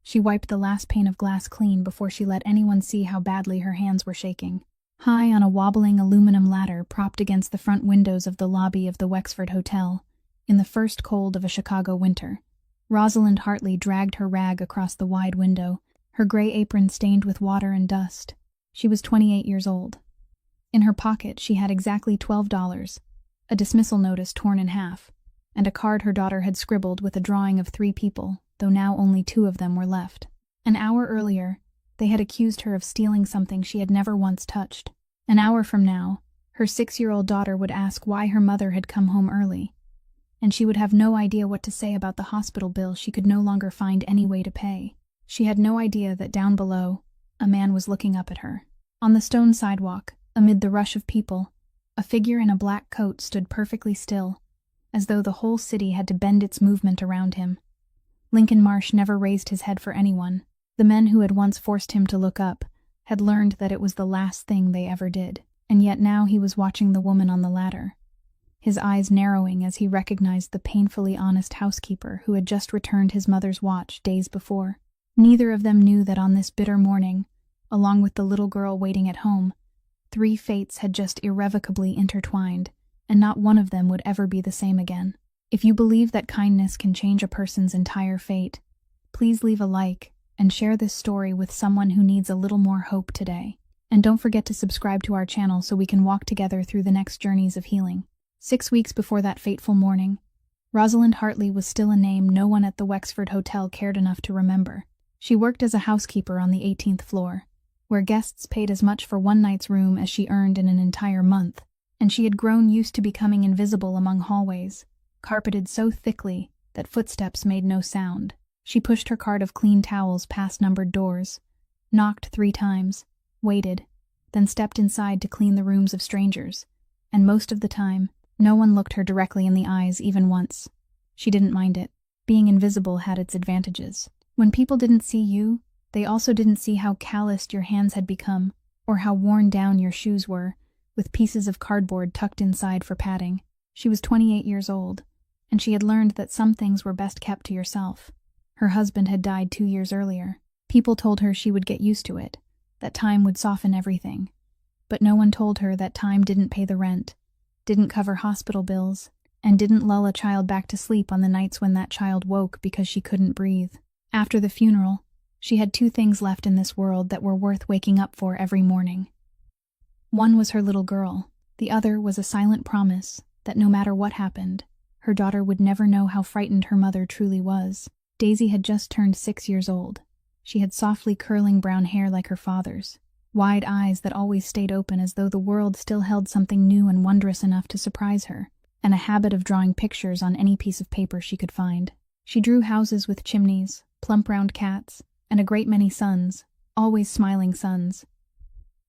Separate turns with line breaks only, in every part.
She wiped the last pane of glass clean before she let anyone see how badly her hands were shaking. High on a wobbling aluminum ladder propped against the front windows of the lobby of the Wexford Hotel, in the first cold of a Chicago winter, Rosalind Hartley dragged her rag across the wide window, her gray apron stained with water and dust. She was 28 years old. In her pocket she had exactly $12, a dismissal notice torn in half, and a card her daughter had scribbled with a drawing of 3 people, though now only 2 of them were left. An hour earlier, they had accused her of stealing something she had never once touched. An hour from now, her 6-year-old daughter would ask why her mother had come home early, and she would have no idea what to say about the hospital bill she could no longer find any way to pay. She had no idea that down below, a man was looking up at her. On the stone sidewalk, amid the rush of people, a figure in a black coat stood perfectly still, as though the whole city had to bend its movement around him. Lincoln Marsh never raised his head for anyone. The men who had once forced him to look up had learned that it was the last thing they ever did, and yet now he was watching the woman on the ladder, his eyes narrowing as he recognized the painfully honest housekeeper who had just returned his mother's watch days before. Neither of them knew that on this bitter morning, along with the little girl waiting at home, 3 fates had just irrevocably intertwined, and not one of them would ever be the same again. If you believe that kindness can change a person's entire fate, please leave a like and share this story with someone who needs a little more hope today. And don't forget to subscribe to our channel so we can walk together through the next journeys of healing. 6 weeks before that fateful morning, Rosalind Hartley was still a name no one at the Wexford Hotel cared enough to remember. She worked as a housekeeper on the 18th floor, where guests paid as much for one night's room as she earned in an entire month, and she had grown used to becoming invisible among hallways, carpeted so thickly that footsteps made no sound. She pushed her cart of clean towels past numbered doors, knocked 3 times, waited, then stepped inside to clean the rooms of strangers, and most of the time, no one looked her directly in the eyes even once. She didn't mind it. Being invisible had its advantages. When people didn't see you, they also didn't see how calloused your hands had become, or how worn down your shoes were, with pieces of cardboard tucked inside for padding. She was 28 years old, and she had learned that some things were best kept to yourself. Her husband had died 2 years earlier. People told her she would get used to it, that time would soften everything. But no one told her that time didn't pay the rent, didn't cover hospital bills, and didn't lull a child back to sleep on the nights when that child woke because she couldn't breathe. After the funeral, she had 2 things left in this world that were worth waking up for every morning. One was her little girl. The other was a silent promise that no matter what happened, her daughter would never know how frightened her mother truly was. Daisy had just turned 6 years old. She had softly curling brown hair like her father's, wide eyes that always stayed open as though the world still held something new and wondrous enough to surprise her, and a habit of drawing pictures on any piece of paper she could find. She drew houses with chimneys, plump round cats, and a great many suns, always smiling suns.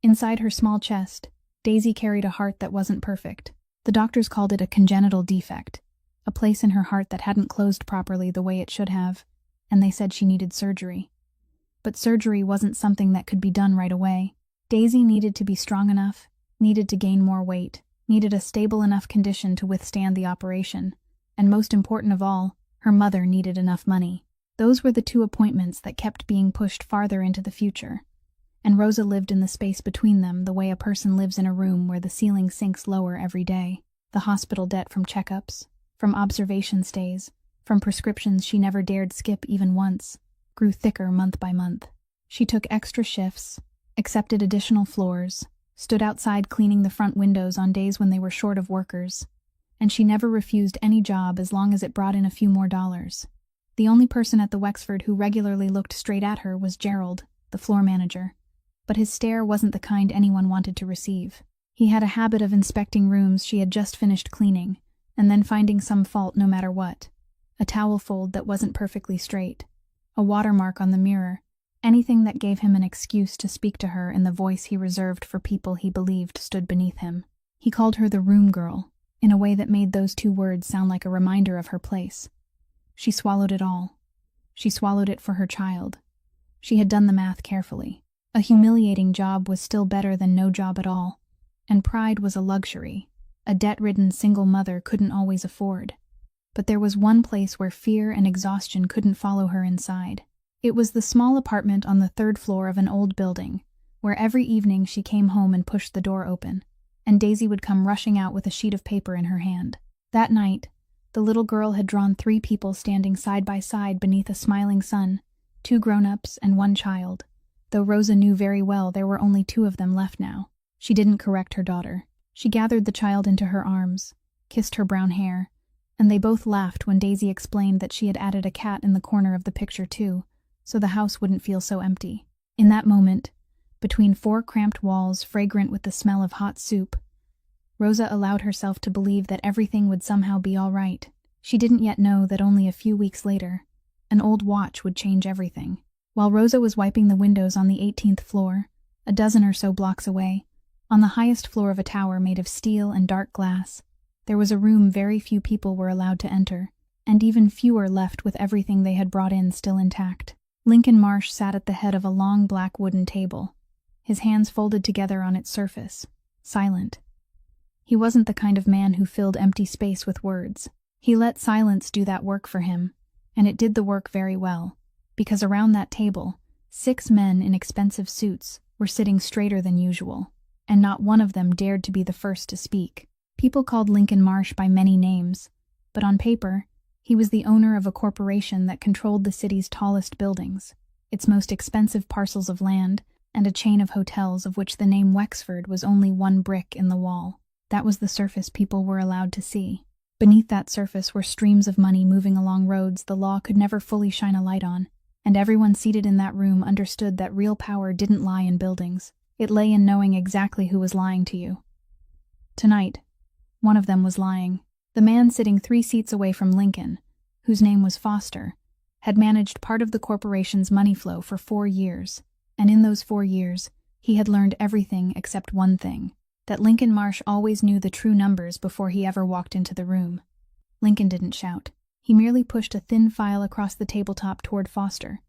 Inside her small chest, Daisy carried a heart that wasn't perfect. The doctors called it a congenital defect, a place in her heart that hadn't closed properly the way it should have, and they said she needed surgery. But surgery wasn't something that could be done right away. Daisy needed to be strong enough, needed to gain more weight, needed a stable enough condition to withstand the operation, and most important of all, her mother needed enough money. Those were the 2 appointments that kept being pushed farther into the future, and Rosa lived in the space between them the way a person lives in a room where the ceiling sinks lower every day. The hospital debt from checkups, from observation stays, from prescriptions she never dared skip even once, grew thicker month by month. She took extra shifts, accepted additional floors, stood outside cleaning the front windows on days when they were short of workers, and she never refused any job as long as it brought in a few more dollars. The only person at the Wexford who regularly looked straight at her was Gerald, the floor manager, but his stare wasn't the kind anyone wanted to receive. He had a habit of inspecting rooms she had just finished cleaning, and then finding some fault no matter what. A towel fold that wasn't perfectly straight, a watermark on the mirror, anything that gave him an excuse to speak to her in the voice he reserved for people he believed stood beneath him. He called her the room girl, in a way that made those 2 words sound like a reminder of her place. She swallowed it all. She swallowed it for her child. She had done the math carefully. A humiliating job was still better than no job at all, and pride was a luxury a debt-ridden single mother couldn't always afford. But there was one place where fear and exhaustion couldn't follow her inside. It was the small apartment on the third floor of an old building, where every evening she came home and pushed the door open, and Daisy would come rushing out with a sheet of paper in her hand. That night, the little girl had drawn 3 people standing side by side beneath a smiling sun, 2 grown-ups and 1 child, though Rosa knew very well there were only 2 of them left now. She didn't correct her daughter. She gathered the child into her arms, kissed her brown hair, and they both laughed when Daisy explained that she had added a cat in the corner of the picture too, so the house wouldn't feel so empty. In that moment, between 4 cramped walls fragrant with the smell of hot soup, Rosa allowed herself to believe that everything would somehow be all right. She didn't yet know that only a few weeks later, an old watch would change everything. While Rosa was wiping the windows on the 18th floor, a dozen or so blocks away, on the highest floor of a tower made of steel and dark glass, there was a room very few people were allowed to enter, and even fewer left with everything they had brought in still intact. Lincoln Marsh sat at the head of a long black wooden table, his hands folded together on its surface, silent. He wasn't the kind of man who filled empty space with words. He let silence do that work for him, and it did the work very well, because around that table, 6 men in expensive suits were sitting straighter than usual, and not one of them dared to be the first to speak. People called Lincoln Marsh by many names, but on paper, he was the owner of a corporation that controlled the city's tallest buildings, its most expensive parcels of land, and a chain of hotels of which the name Wexford was only 1 brick in the wall. That was the surface people were allowed to see. Beneath that surface were streams of money moving along roads the law could never fully shine a light on, and everyone seated in that room understood that real power didn't lie in buildings. It lay in knowing exactly who was lying to you. Tonight, one of them was lying. The man sitting 3 seats away from Lincoln, whose name was Foster, had managed part of the corporation's money flow for 4 years, and in those 4 years, he had learned everything except one thing, that Lincoln Marsh always knew the true numbers before he ever walked into the room. Lincoln didn't shout. He merely pushed a thin file across the tabletop toward Foster,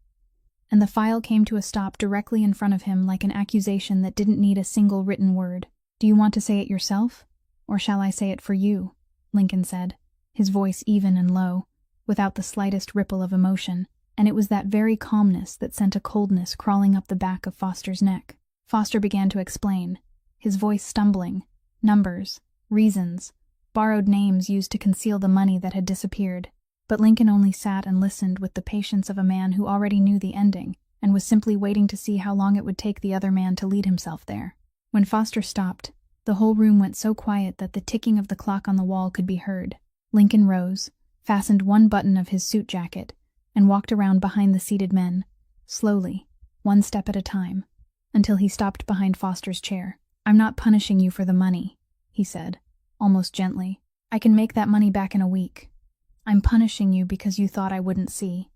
and the file came to a stop directly in front of him like an accusation that didn't need a single written word. "Do you want to say it yourself, or shall I say it for you?" Lincoln said, his voice even and low, without the slightest ripple of emotion, and it was that very calmness that sent a coldness crawling up the back of Foster's neck. Foster began to explain, his voice stumbling, numbers, reasons, borrowed names used to conceal the money that had disappeared. But Lincoln only sat and listened with the patience of a man who already knew the ending and was simply waiting to see how long it would take the other man to lead himself there. When Foster stopped, the whole room went so quiet that the ticking of the clock on the wall could be heard. Lincoln rose, fastened 1 button of his suit jacket, and walked around behind the seated men, slowly, 1 step at a time, until he stopped behind Foster's chair. "I'm not punishing you for the money," he said, almost gently. "I can make that money back in a week. I'm punishing you because you thought I wouldn't see."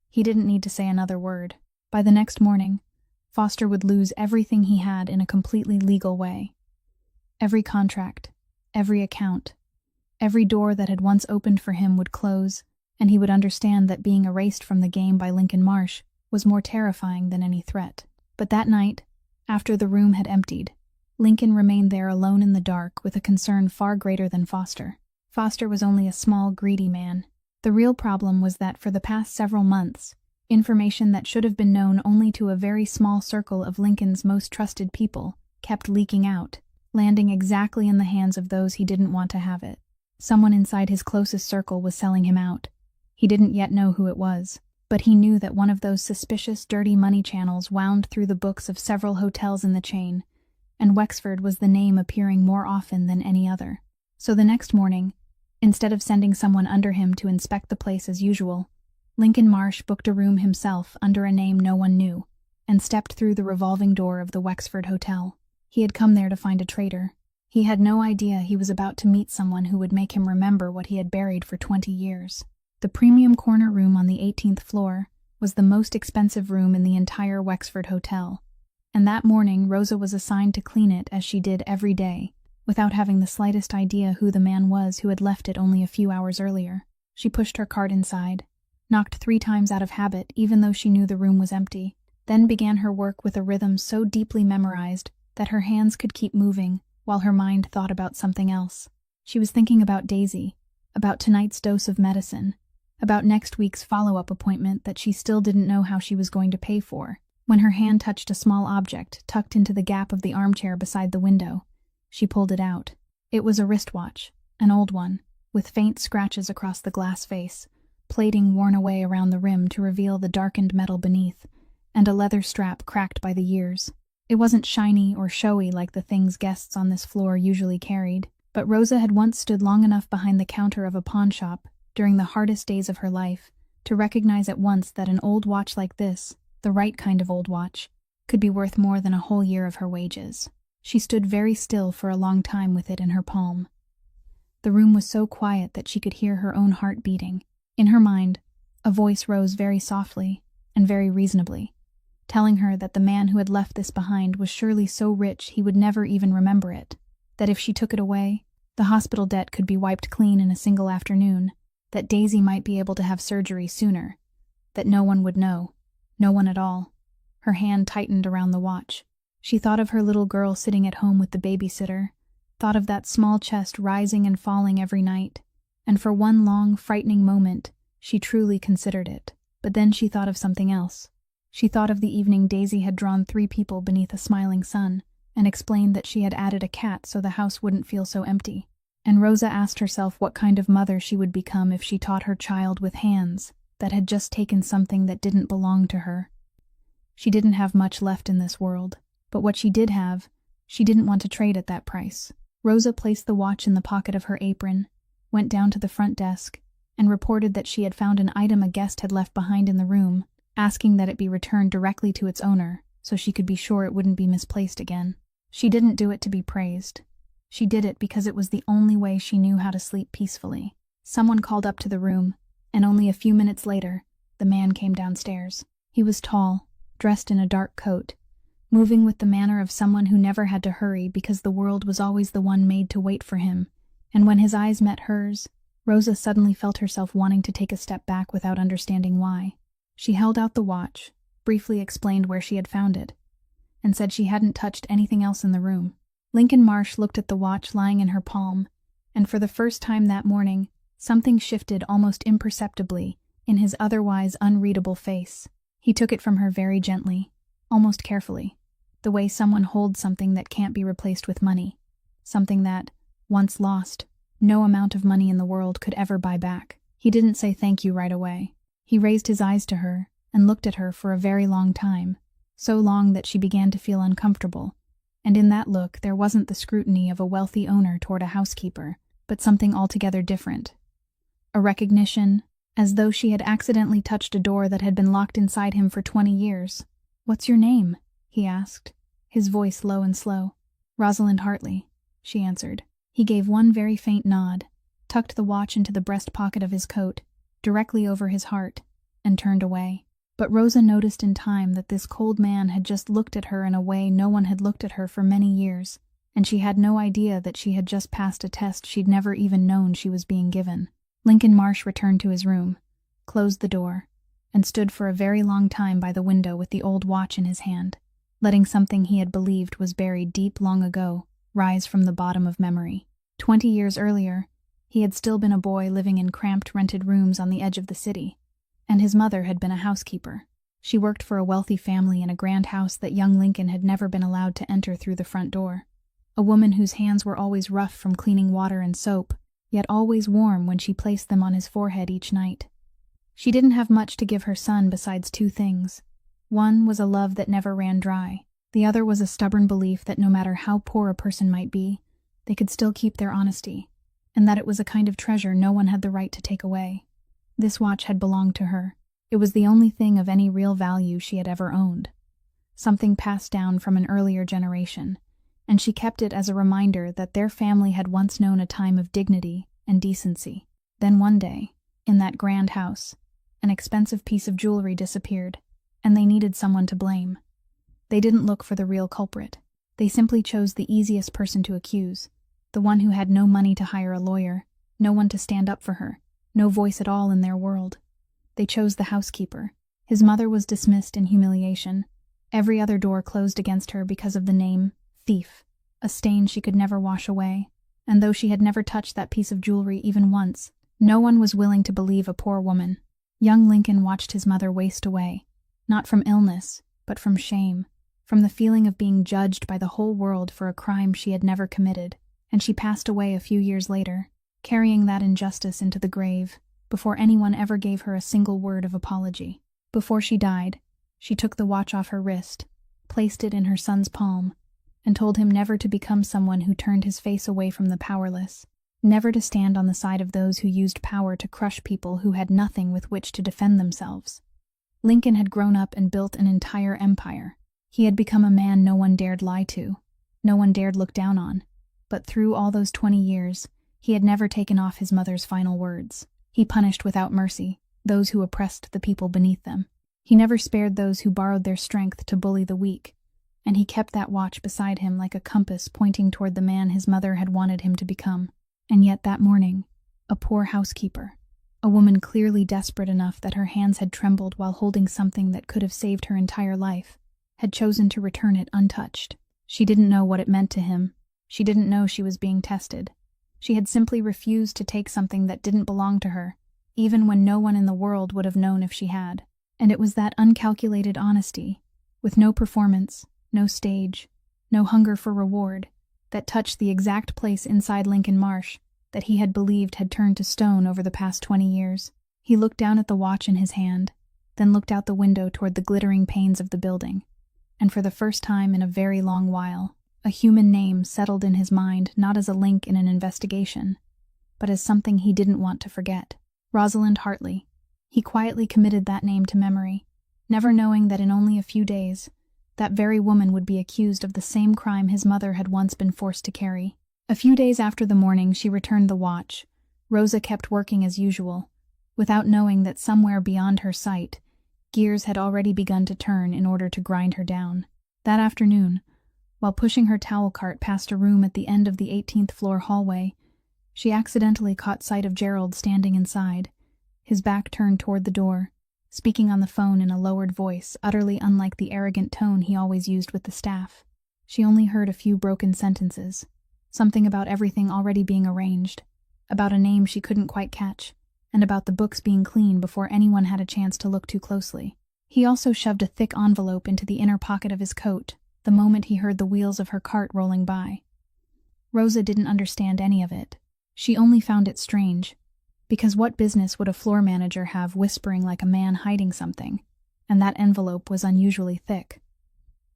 He didn't need to say another word. By the next morning, Foster would lose everything he had in a completely legal way. Every contract, every account, every door that had once opened for him would close, and he would understand that being erased from the game by Lincoln Marsh was more terrifying than any threat. But that night, after the room had emptied, Lincoln remained there alone in the dark with a concern far greater than Foster. Foster was only a small, greedy man. The real problem was that for the past several months, information that should have been known only to a very small circle of Lincoln's most trusted people kept leaking out, landing exactly in the hands of those he didn't want to have it. Someone inside his closest circle was selling him out. He didn't yet know who it was, but he knew that one of those suspicious, dirty money channels wound through the books of several hotels in the chain, and Wexford was the name appearing more often than any other. So the next morning, instead of sending someone under him to inspect the place as usual, Lincoln Marsh booked a room himself under a name no one knew, and stepped through the revolving door of the Wexford Hotel. He had come there to find a traitor. He had no idea he was about to meet someone who would make him remember what he had buried for 20 years. The premium corner room on the 18th floor was the most expensive room in the entire Wexford Hotel, and that morning Rosa was assigned to clean it as she did every day, without having the slightest idea who the man was who had left it only a few hours earlier. She pushed her cart inside, knocked 3 times out of habit even though she knew the room was empty, then began her work with a rhythm so deeply memorized that her hands could keep moving while her mind thought about something else. She was thinking about Daisy, about tonight's dose of medicine, about next week's follow-up appointment that she still didn't know how she was going to pay for, when her hand touched a small object tucked into the gap of the armchair beside the window. She pulled it out. It was a wristwatch, an old one, with faint scratches across the glass face, plating worn away around the rim to reveal the darkened metal beneath, and a leather strap cracked by the years. It wasn't shiny or showy like the things guests on this floor usually carried, but Rosa had once stood long enough behind the counter of a pawn shop, during the hardest days of her life, to recognize at once that an old watch like this, the right kind of old watch, could be worth more than a whole year of her wages. She stood very still for a long time with it in her palm. The room was so quiet that she could hear her own heart beating. In her mind, a voice rose very softly and very reasonably, telling her that the man who had left this behind was surely so rich he would never even remember it, that if she took it away, the hospital debt could be wiped clean in a single afternoon, that Daisy might be able to have surgery sooner, that no one would know, no one at all. Her hand tightened around the watch. She thought of her little girl sitting at home with the babysitter, thought of that small chest rising and falling every night, and for one long, frightening moment, she truly considered it. But then she thought of something else. She thought of the evening Daisy had drawn 3 people beneath a smiling sun, and explained that she had added a cat so the house wouldn't feel so empty. And Rosa asked herself what kind of mother she would become if she taught her child with hands that had just taken something that didn't belong to her. She didn't have much left in this world, but what she did have, she didn't want to trade at that price. Rosa placed the watch in the pocket of her apron, went down to the front desk, and reported that she had found an item a guest had left behind in the room, asking that it be returned directly to its owner so she could be sure it wouldn't be misplaced again. She didn't do it to be praised. She did it because it was the only way she knew how to sleep peacefully. Someone called up to the room, and only a few minutes later, the man came downstairs. He was tall, dressed in a dark coat, moving with the manner of someone who never had to hurry because the world was always the one made to wait for him, and when his eyes met hers, Rosa suddenly felt herself wanting to take a step back without understanding why. She held out the watch, briefly explained where she had found it, and said she hadn't touched anything else in the room. Lincoln Marsh looked at the watch lying in her palm, and for the first time that morning, something shifted almost imperceptibly in his otherwise unreadable face. He took it from her very gently, almost carefully, the way someone holds something that can't be replaced with money, something that, once lost, no amount of money in the world could ever buy back. He didn't say thank you right away. He raised his eyes to her and looked at her for a very long time, so long that she began to feel uncomfortable, and in that look there wasn't the scrutiny of a wealthy owner toward a housekeeper, but something altogether different. A recognition, as though she had accidentally touched a door that had been locked inside him for 20 years. "What's your name?" he asked, his voice low and slow. "Rosalind Hartley," she answered. He gave one very faint nod, tucked the watch into the breast pocket of his coat, directly over his heart, and turned away. But Rosa noticed in time that this cold man had just looked at her in a way no one had looked at her for many years, and she had no idea that she had just passed a test she'd never even known she was being given. Lincoln Marsh returned to his room, closed the door, and stood for a very long time by the window with the old watch in his hand, letting something he had believed was buried deep long ago rise from the bottom of memory. 20 years earlier, he had still been a boy living in cramped rented rooms on the edge of the city, and his mother had been a housekeeper. She worked for a wealthy family in a grand house that young Lincoln had never been allowed to enter through the front door. A woman whose hands were always rough from cleaning water and soap, yet always warm when she placed them on his forehead each night. She didn't have much to give her son besides 2 things. One was a love that never ran dry. The other was a stubborn belief that no matter how poor a person might be, they could still keep their honesty, and that it was a kind of treasure no one had the right to take away. This watch had belonged to her. It was the only thing of any real value she had ever owned, something passed down from an earlier generation, and she kept it as a reminder that their family had once known a time of dignity and decency. Then one day, in that grand house, an expensive piece of jewelry disappeared, and they needed someone to blame. They didn't look for the real culprit. They simply chose the easiest person to accuse, the one who had no money to hire a lawyer, no one to stand up for her, no voice at all in their world. They chose the housekeeper. His mother was dismissed in humiliation. Every other door closed against her because of the name, thief, a stain she could never wash away. And though she had never touched that piece of jewelry even once, No one was willing to believe a poor woman. Young Lincoln watched his mother waste away, not from illness, but from shame, from the feeling of being judged by the whole world for a crime she had never committed, and she passed away a few years later, carrying that injustice into the grave, before anyone ever gave her a single word of apology. Before she died, she took the watch off her wrist, placed it in her son's palm, and told him never to become someone who turned his face away from the powerless, never to stand on the side of those who used power to crush people who had nothing with which to defend themselves. Lincoln had grown up and built an entire empire. He had become a man no one dared lie to, no one dared look down on, but through all those 20 years, he had never taken off his mother's final words. He punished without mercy those who oppressed the people beneath them. He never spared those who borrowed their strength to bully the weak, and he kept that watch beside him like a compass pointing toward the man his mother had wanted him to become. And yet that morning, a poor housekeeper, a woman clearly desperate enough that her hands had trembled while holding something that could have saved her entire life, had chosen to return it untouched. She didn't know what it meant to him. She didn't know she was being tested. She had simply refused to take something that didn't belong to her, even when no one in the world would have known if she had. And it was that uncalculated honesty, with no performance, no stage, no hunger for reward, that touched the exact place inside Lincoln Marsh that he had believed had turned to stone over the past 20 years. He looked down at the watch in his hand, then looked out the window toward the glittering panes of the building, and for the first time in a very long while, a human name settled in his mind not as a link in an investigation, but as something he didn't want to forget. Rosalind Hartley. He quietly committed that name to memory, never knowing that in only a few days, that very woman would be accused of the same crime his mother had once been forced to carry. A few days after the morning she returned the watch, Rosa kept working as usual, without knowing that somewhere beyond her sight, gears had already begun to turn in order to grind her down. That afternoon, while pushing her towel cart past a room at the end of the 18th floor hallway, she accidentally caught sight of Gerald standing inside, his back turned toward the door, speaking on the phone in a lowered voice, utterly unlike the arrogant tone he always used with the staff. She only heard a few broken sentences, something about everything already being arranged, about a name she couldn't quite catch, and about the books being clean before anyone had a chance to look too closely. He also shoved a thick envelope into the inner pocket of his coat the moment he heard the wheels of her cart rolling by. Rosa didn't understand any of it. She only found it strange, because what business would a floor manager have whispering like a man hiding something, and that envelope was unusually thick.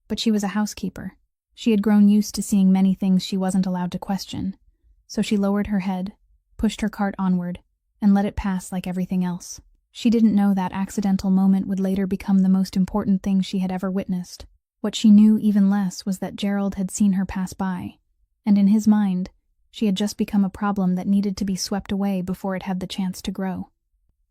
But she was a housekeeper. She had grown used to seeing many things she wasn't allowed to question, so she lowered her head, pushed her cart onward, and let it pass like everything else. She didn't know that accidental moment would later become the most important thing she had ever witnessed. What she knew even less was that Gerald had seen her pass by, and in his mind, she had just become a problem that needed to be swept away before it had the chance to grow.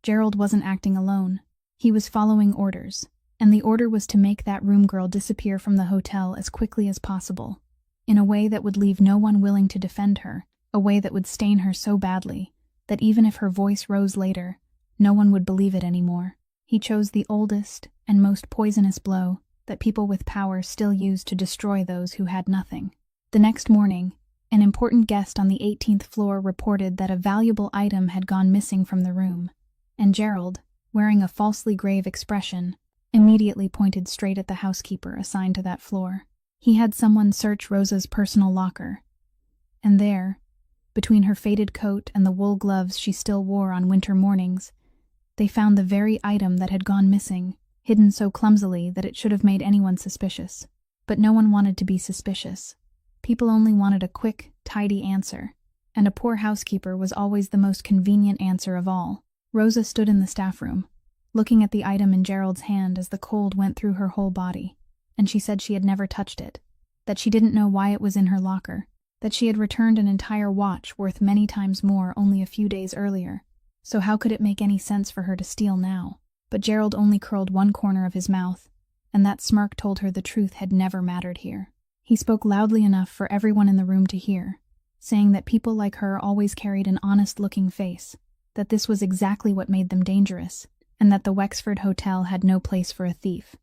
Gerald wasn't acting alone. He was following orders, and the order was to make that room girl disappear from the hotel as quickly as possible, in a way that would leave no one willing to defend her, a way that would stain her so badly that even if her voice rose later, no one would believe it anymore. He chose the oldest and most poisonous blow that people with power still use to destroy those who had nothing. The next morning, an important guest on the 18th floor reported that a valuable item had gone missing from the room, and Gerald, wearing a falsely grave expression, immediately pointed straight at the housekeeper assigned to that floor. He had someone search Rosa's personal locker, and there, between her faded coat and the wool gloves she still wore on winter mornings, they found the very item that had gone missing, hidden so clumsily that it should have made anyone suspicious. But no one wanted to be suspicious. People only wanted a quick, tidy answer, and a poor housekeeper was always the most convenient answer of all. Rosa stood in the staff room, looking at the item in Gerald's hand as the cold went through her whole body, and she said she had never touched it, that she didn't know why it was in her locker, that she had returned an entire watch worth many times more only a few days earlier, so how could it make any sense for her to steal now? But Gerald only curled one corner of his mouth, and that smirk told her the truth had never mattered here. He spoke loudly enough for everyone in the room to hear, saying that people like her always carried an honest-looking face, that this was exactly what made them dangerous, and that the Wexford Hotel had no place for a thief.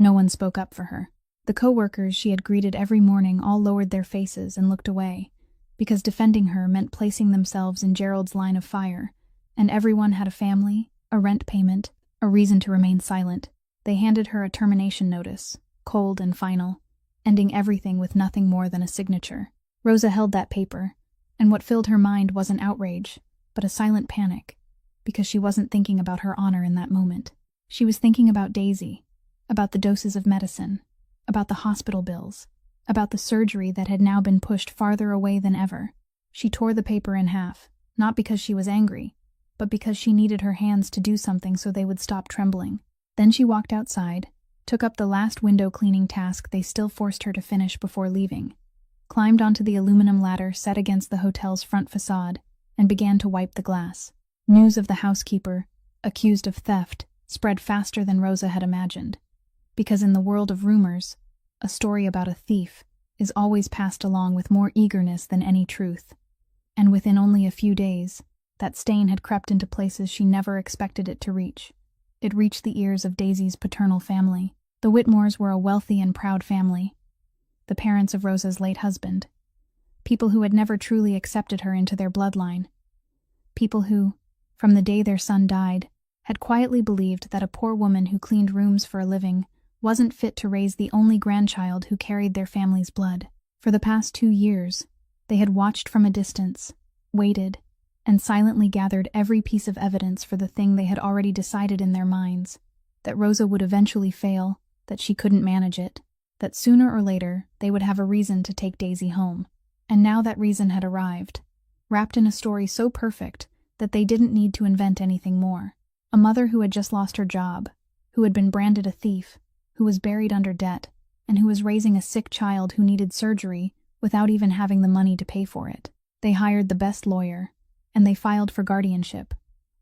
No one spoke up for her. The co-workers she had greeted every morning all lowered their faces and looked away, because defending her meant placing themselves in Gerald's line of fire, And everyone had a family, a rent payment, a reason to remain silent. They handed her a termination notice, cold and final, ending everything with nothing more than a signature. Rosa held that paper, and what filled her mind wasn't outrage, but a silent panic, because she wasn't thinking about her honor in that moment. She was thinking about Daisy, about the doses of medicine, about the hospital bills, about the surgery that had now been pushed farther away than ever. She tore the paper in half, not because she was angry, but because she needed her hands to do something so they would stop trembling. Then she walked outside, took up the last window cleaning task they still forced her to finish before leaving, climbed onto the aluminum ladder set against the hotel's front facade, and began to wipe the glass. News of the housekeeper, accused of theft, spread faster than Rosa had imagined, because in the world of rumors, a story about a thief is always passed along with more eagerness than any truth. And within only a few days, that stain had crept into places she never expected it to reach. It reached the ears of Daisy's paternal family. The Whitmores were a wealthy and proud family, the parents of Rosa's late husband. People who had never truly accepted her into their bloodline. People who, from the day their son died, had quietly believed that a poor woman who cleaned rooms for a living wasn't fit to raise the only grandchild who carried their family's blood. For the past 2 years, they had watched from a distance, waited, and silently gathered every piece of evidence for the thing they had already decided in their minds, that Rosa would eventually fail, that she couldn't manage it, that sooner or later they would have a reason to take Daisy home. And now that reason had arrived, wrapped in a story so perfect that they didn't need to invent anything more. A mother who had just lost her job, who had been branded a thief, who was buried under debt, and who was raising a sick child who needed surgery without even having the money to pay for it. They hired the best lawyer, and they filed for guardianship,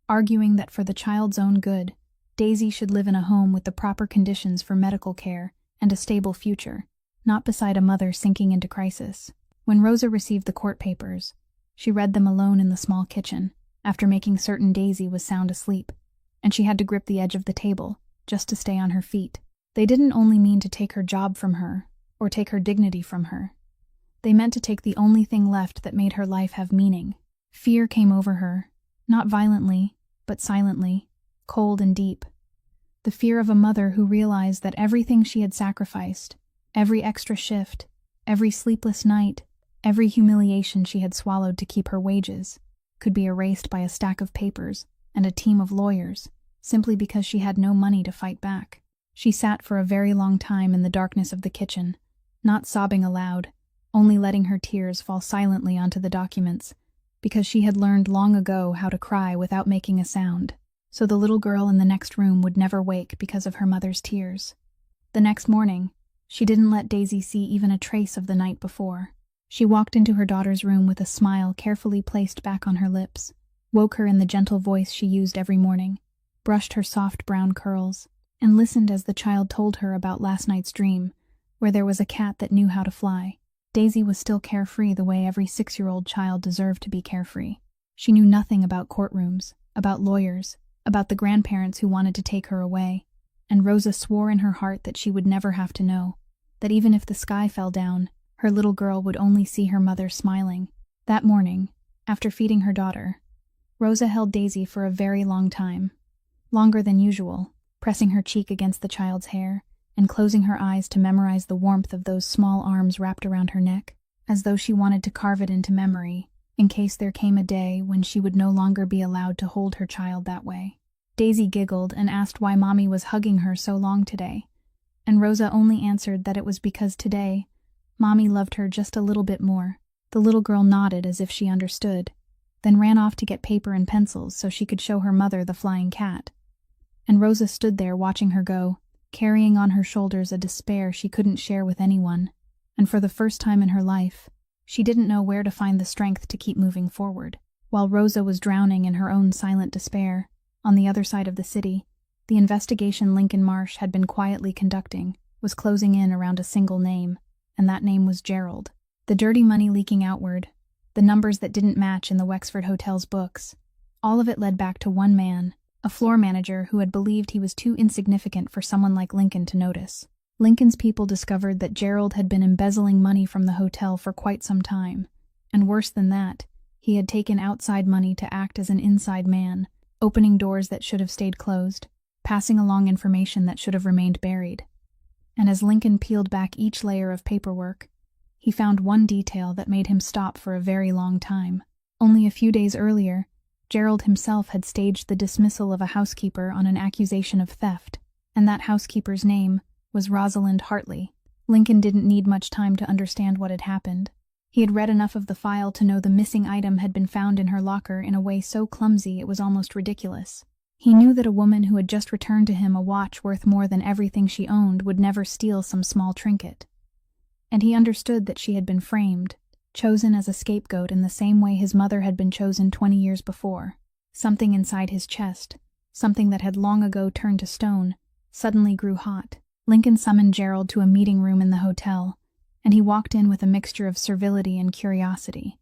arguing that for the child's own good, Daisy should live in a home with the proper conditions for medical care and a stable future, not beside a mother sinking into crisis. When Rosa received the court papers, she read them alone in the small kitchen, after making certain Daisy was sound asleep, and she had to grip the edge of the table just to stay on her feet. They didn't only mean to take her job from her, or take her dignity from her. They meant to take the only thing left that made her life have meaning. Fear came over her, not violently, but silently, cold and deep. The fear of a mother who realized that everything she had sacrificed, every extra shift, every sleepless night, every humiliation she had swallowed to keep her wages, could be erased by a stack of papers and a team of lawyers, simply because she had no money to fight back. She sat for a very long time in the darkness of the kitchen, not sobbing aloud, only letting her tears fall silently onto the documents, because she had learned long ago how to cry without making a sound, so the little girl in the next room would never wake because of her mother's tears. The next morning, she didn't let Daisy see even a trace of the night before. She walked into her daughter's room with a smile carefully placed back on her lips, woke her in the gentle voice she used every morning, brushed her soft brown curls, and listened as the child told her about last night's dream, where there was a cat that knew how to fly. Daisy was still carefree the way every 6-year-old child deserved to be carefree. She knew nothing about courtrooms, about lawyers, about the grandparents who wanted to take her away, and Rosa swore in her heart that she would never have to know, that even if the sky fell down, her little girl would only see her mother smiling. That morning, after feeding her daughter, Rosa held Daisy for a very long time, longer than usual, pressing her cheek against the child's hair and closing her eyes to memorize the warmth of those small arms wrapped around her neck, as though she wanted to carve it into memory, in case there came a day when she would no longer be allowed to hold her child that way. Daisy giggled and asked why Mommy was hugging her so long today, and Rosa only answered that it was because today, Mommy loved her just a little bit more. The little girl nodded as if she understood, then ran off to get paper and pencils so she could show her mother the flying cat. And Rosa stood there watching her go, carrying on her shoulders a despair she couldn't share with anyone, and for the first time in her life, she didn't know where to find the strength to keep moving forward. While Rosa was drowning in her own silent despair, on the other side of the city, the investigation Lincoln Marsh had been quietly conducting was closing in around a single name, and that name was Gerald. The dirty money leaking outward, the numbers that didn't match in the Wexford Hotel's books, all of it led back to one man, a floor manager who had believed he was too insignificant for someone like Lincoln to notice. Lincoln's people discovered that Gerald had been embezzling money from the hotel for quite some time, and worse than that, He had taken outside money to act as an inside man, opening doors that should have stayed closed, passing along information that should have remained buried. And as Lincoln peeled back each layer of paperwork, he found one detail that made him stop for a very long time. Only a few days earlier, Gerald himself had staged the dismissal of a housekeeper on an accusation of theft, and that housekeeper's name was Rosalind Hartley. Lincoln didn't need much time to understand what had happened. He had read enough of the file to know the missing item had been found in her locker in a way so clumsy it was almost ridiculous. He knew that a woman who had just returned to him a watch worth more than everything she owned would never steal some small trinket. And he understood that she had been framed, chosen as a scapegoat in the same way his mother had been chosen 20 years before. Something inside his chest, something that had long ago turned to stone, suddenly grew hot. Lincoln summoned Gerald to a meeting room in the hotel, and he walked in with a mixture of servility and curiosity,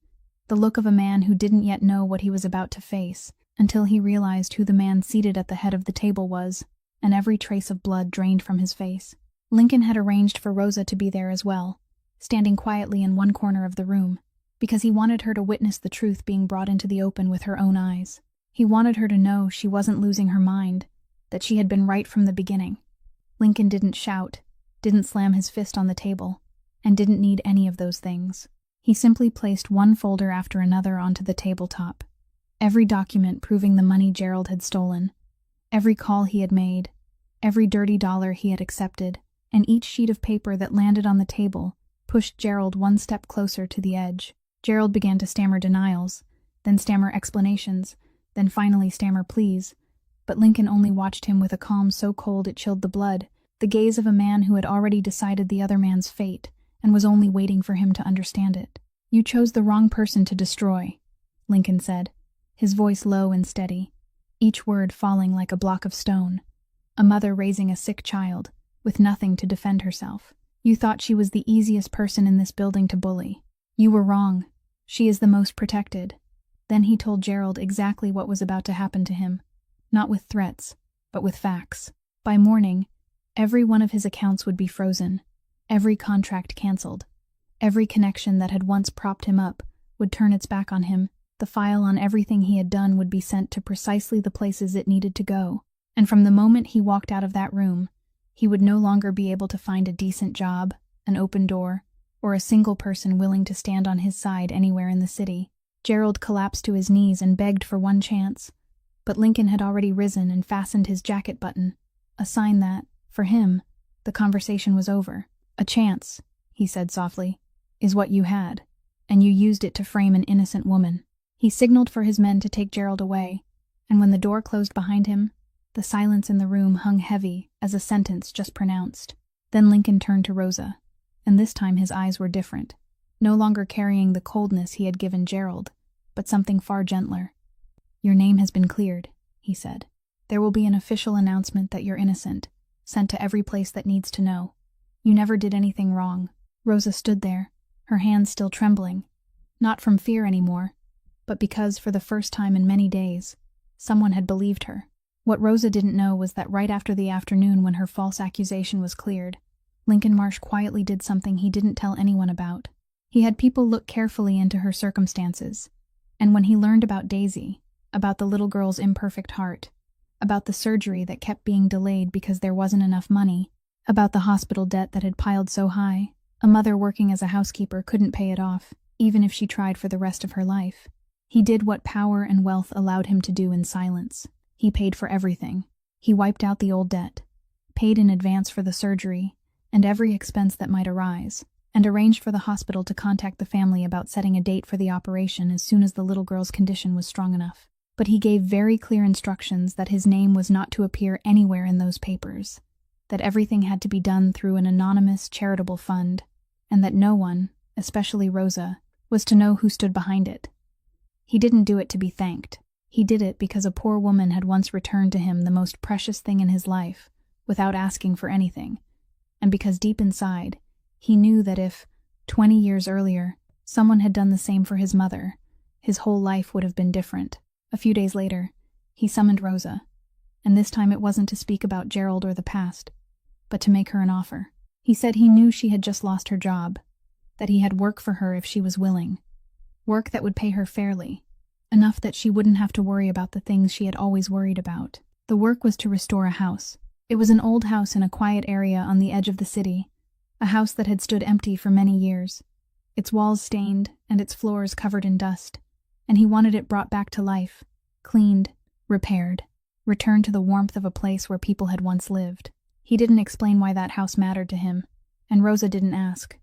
the look of a man who didn't yet know what he was about to face, until he realized who the man seated at the head of the table was, and every trace of blood drained from his face. Lincoln had arranged for Rosa to be there as well, standing quietly in one corner of the room, because he wanted her to witness the truth being brought into the open with her own eyes. He wanted her to know she wasn't losing her mind, that she had been right from the beginning. Lincoln didn't shout, didn't slam his fist on the table, and didn't need any of those things. He simply placed one folder after another onto the tabletop. Every document proving the money Gerald had stolen, every call he had made, every dirty dollar he had accepted, and each sheet of paper that landed on the table pushed Gerald one step closer to the edge. Gerald began to stammer denials, then stammer explanations, then finally stammer pleas. But Lincoln only watched him with a calm so cold it chilled the blood, the gaze of a man who had already decided the other man's fate and was only waiting for him to understand it. "You chose the wrong person to destroy," Lincoln said, his voice low and steady, each word falling like a block of stone. A mother raising a sick child, with nothing to defend herself. "You thought she was the easiest person in this building to bully. You were wrong. She is the most protected." Then he told Gerald exactly what was about to happen to him, not with threats, but with facts. By morning, every one of his accounts would be frozen, every contract cancelled. Every connection that had once propped him up would turn its back on him. The file on everything he had done would be sent to precisely the places it needed to go. And from the moment he walked out of that room, he would no longer be able to find a decent job, an open door, or a single person willing to stand on his side anywhere in the city. Gerald collapsed to his knees and begged for one chance, but Lincoln had already risen and fastened his jacket button, a sign that, for him, the conversation was over. "A chance," he said softly, "is what you had, and you used it to frame an innocent woman." He signaled for his men to take Gerald away, and when the door closed behind him, the silence in the room hung heavy as a sentence just pronounced. Then Lincoln turned to Rosa, and this time his eyes were different, no longer carrying the coldness he had given Gerald, but something far gentler. "Your name has been cleared," he said. "There will be an official announcement that you're innocent, sent to every place that needs to know. You never did anything wrong." Rosa stood there, her hands still trembling, not from fear anymore, but because, for the first time in many days, someone had believed her. What Rosa didn't know was that right after the afternoon when her false accusation was cleared, Lincoln Marsh quietly did something he didn't tell anyone about. He had people look carefully into her circumstances, and when he learned about Daisy, about the little girl's imperfect heart, about the surgery that kept being delayed because there wasn't enough money, about the hospital debt that had piled so high, a mother working as a housekeeper couldn't pay it off, even if she tried for the rest of her life. He did what power and wealth allowed him to do in silence. He paid for everything. He wiped out the old debt, paid in advance for the surgery, and every expense that might arise, and arranged for the hospital to contact the family about setting a date for the operation as soon as the little girl's condition was strong enough. But he gave very clear instructions that his name was not to appear anywhere in those papers, that everything had to be done through an anonymous charitable fund, and that no one, especially Rosa, was to know who stood behind it. He didn't do it to be thanked. He did it because a poor woman had once returned to him the most precious thing in his life, without asking for anything, and because deep inside, he knew that if, 20 years earlier, someone had done the same for his mother, his whole life would have been different. A few days later, he summoned Rosa, and this time it wasn't to speak about Gerald or the past, but to make her an offer. He said he knew she had just lost her job, that he had work for her if she was willing, Work that would pay her fairly, enough that she wouldn't have to worry about the things she had always worried about. The work was to restore a house. It was an old house in a quiet area on the edge of the city, a house that had stood empty for many years, its walls stained and its floors covered in dust, and he wanted it brought back to life, cleaned, repaired, returned to the warmth of a place where people had once lived. He didn't explain why that house mattered to him, and Rosa didn't ask,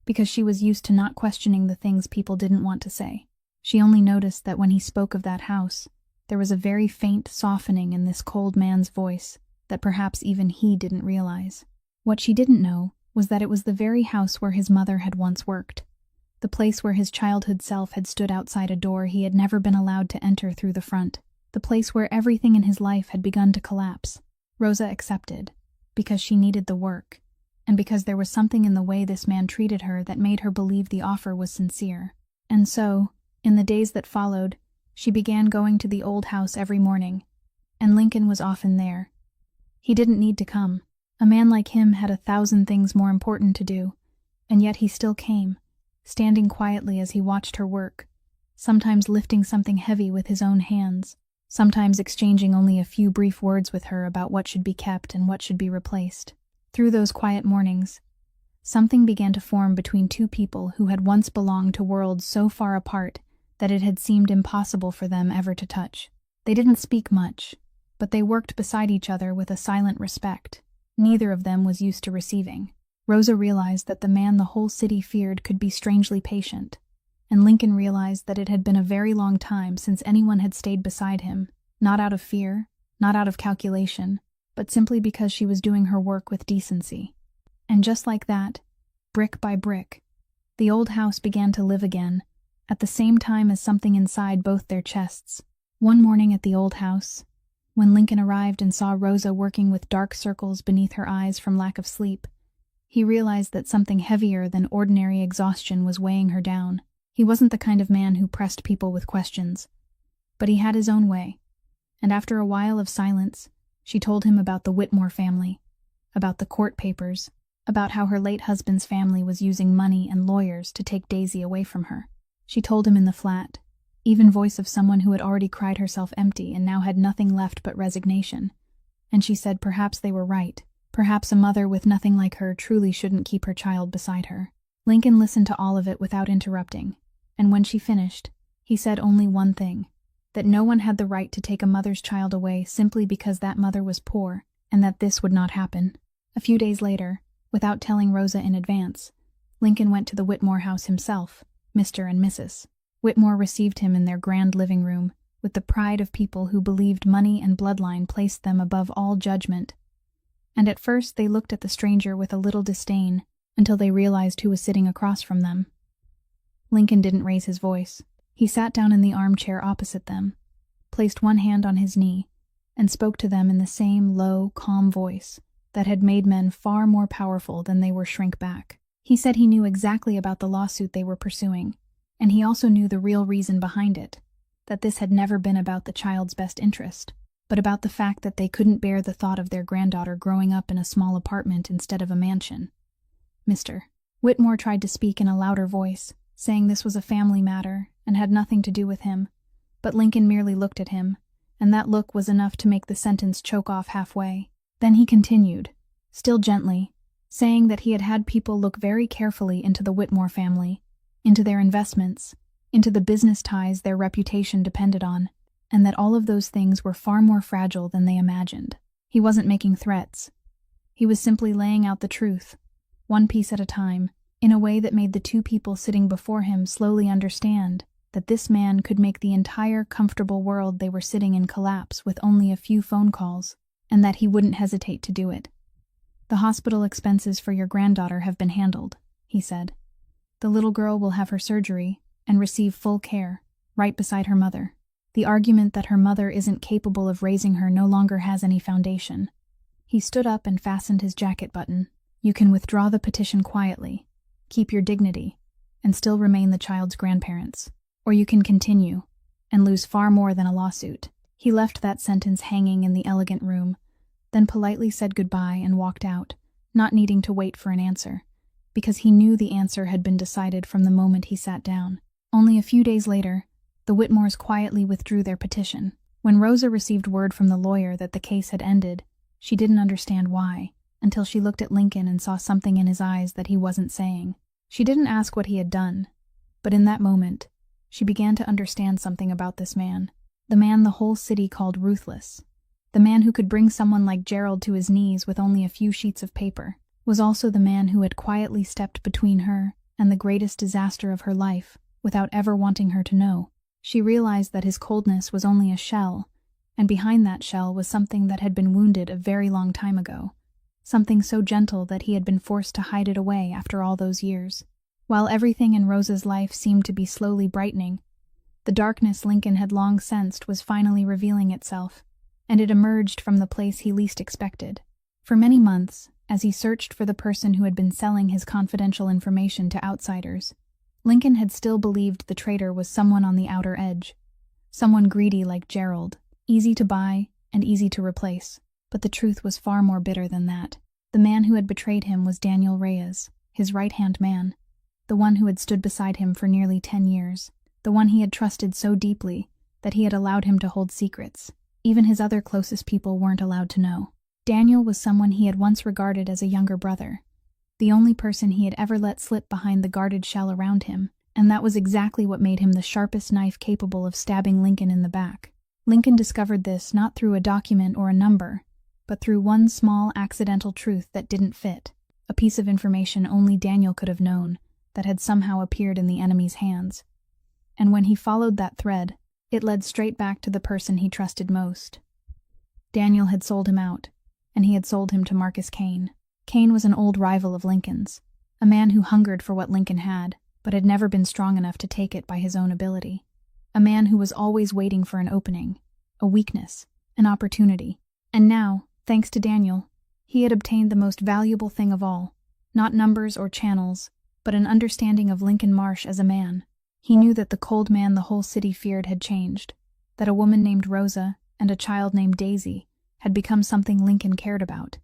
because she was used to not questioning the things people didn't want to say. She only noticed that when he spoke of that house, there was a very faint softening in this cold man's voice that perhaps even he didn't realize. What she didn't know was that it was the very house where his mother had once worked, the place where his childhood self had stood outside a door he had never been allowed to enter through the front, the place where everything in his life had begun to collapse. Rosa accepted, because she needed the work, and because there was something in the way this man treated her that made her believe the offer was sincere. And so, in the days that followed, she began going to the old house every morning, and Lincoln was often there. He didn't need to come. A man like him had 1,000 things more important to do, and yet he still came, standing quietly as he watched her work, sometimes lifting something heavy with his own hands, sometimes exchanging only a few brief words with her about what should be kept and what should be replaced. Through those quiet mornings, something began to form between two people who had once belonged to worlds so far apart that it had seemed impossible for them ever to touch. They didn't speak much, but they worked beside each other with a silent respect. Neither of them was used to receiving. Rosa realized that the man the whole city feared could be strangely patient, and Lincoln realized that it had been a very long time since anyone had stayed beside him, not out of fear, not out of calculation, but simply because she was doing her work with decency. And just like that, brick by brick, the old house began to live again, at the same time as something inside both their chests. One morning at the old house, when Lincoln arrived and saw Rosa working with dark circles beneath her eyes from lack of sleep, he realized that something heavier than ordinary exhaustion was weighing her down. He wasn't the kind of man who pressed people with questions, but he had his own way, and after a while of silence, she told him about the Whitmore family, about the court papers, about how her late husband's family was using money and lawyers to take Daisy away from her. She told him in the flat, even voice of someone who had already cried herself empty and now had nothing left but resignation. And she said perhaps they were right. Perhaps a mother with nothing like her truly shouldn't keep her child beside her. Lincoln listened to all of it without interrupting, and when she finished, he said only one thing, that no one had the right to take a mother's child away simply because that mother was poor, and that this would not happen. A few days later, without telling Rosa in advance, Lincoln went to the Whitmore house himself, Mr. and Mrs. Whitmore received him in their grand living room, with the pride of people who believed money and bloodline placed them above all judgment. And at first they looked at the stranger with a little disdain, until they realized who was sitting across from them. Lincoln didn't raise his voice. He sat down in the armchair opposite them, placed one hand on his knee, and spoke to them in the same low, calm voice that had made men far more powerful than they were shrink back. He said he knew exactly about the lawsuit they were pursuing, and he also knew the real reason behind it, that this had never been about the child's best interest, but about the fact that they couldn't bear the thought of their granddaughter growing up in a small apartment instead of a mansion. Mr. Whitmore tried to speak in a louder voice, saying this was a family matter and had nothing to do with him, but Lincoln merely looked at him, and that look was enough to make the sentence choke off halfway. Then he continued, still gently, saying that he had had people look very carefully into the Whitmore family, into their investments, into the business ties their reputation depended on, and that all of those things were far more fragile than they imagined. He wasn't making threats. He was simply laying out the truth, one piece at a time, in a way that made the two people sitting before him slowly understand that this man could make the entire comfortable world they were sitting in collapse with only a few phone calls, and that he wouldn't hesitate to do it. "The hospital expenses for your granddaughter have been handled," he said. "The little girl will have her surgery and receive full care, right beside her mother. The argument that her mother isn't capable of raising her no longer has any foundation." He stood up and fastened his jacket button. "You can withdraw the petition quietly, keep your dignity, and still remain the child's grandparents. Or you can continue, and lose far more than a lawsuit." He left that sentence hanging in the elegant room, then politely said goodbye and walked out, not needing to wait for an answer, because he knew the answer had been decided from the moment he sat down. Only a few days later, the Whitmores quietly withdrew their petition. When Rosa received word from the lawyer that the case had ended, she didn't understand why, until she looked at Lincoln and saw something in his eyes that he wasn't saying. She didn't ask what he had done, but in that moment, she began to understand something about this man. The man the whole city called ruthless. The man who could bring someone like Gerald to his knees with only a few sheets of paper, was also the man who had quietly stepped between her and the greatest disaster of her life, without ever wanting her to know. She realized that his coldness was only a shell, and behind that shell was something that had been wounded a very long time ago. Something so gentle that he had been forced to hide it away after all those years. While everything in Rosa's life seemed to be slowly brightening, the darkness Lincoln had long sensed was finally revealing itself, and it emerged from the place he least expected. For many months, as he searched for the person who had been selling his confidential information to outsiders, Lincoln had still believed the traitor was someone on the outer edge, someone greedy like Gerald, easy to buy and easy to replace. But the truth was far more bitter than that. The man who had betrayed him was Daniel Reyes, his right-hand man, the one who had stood beside him for nearly 10 years, the one he had trusted so deeply that he had allowed him to hold secrets. Even his other closest people weren't allowed to know. Daniel was someone he had once regarded as a younger brother, the only person he had ever let slip behind the guarded shell around him, and that was exactly what made him the sharpest knife capable of stabbing Lincoln in the back. Lincoln discovered this not through a document or a number, but through one small accidental truth that didn't fit, a piece of information only Daniel could have known, that had somehow appeared in the enemy's hands. And when he followed that thread, it led straight back to the person he trusted most. Daniel had sold him out, and he had sold him to Marcus Kane. Kane was an old rival of Lincoln's, a man who hungered for what Lincoln had, but had never been strong enough to take it by his own ability. A man who was always waiting for an opening, a weakness, an opportunity. And now, thanks to Daniel, he had obtained the most valuable thing of all, not numbers or channels, but an understanding of Lincoln Marsh as a man. He knew that the cold man the whole city feared had changed, that a woman named Rosa and a child named Daisy had become something Lincoln cared about.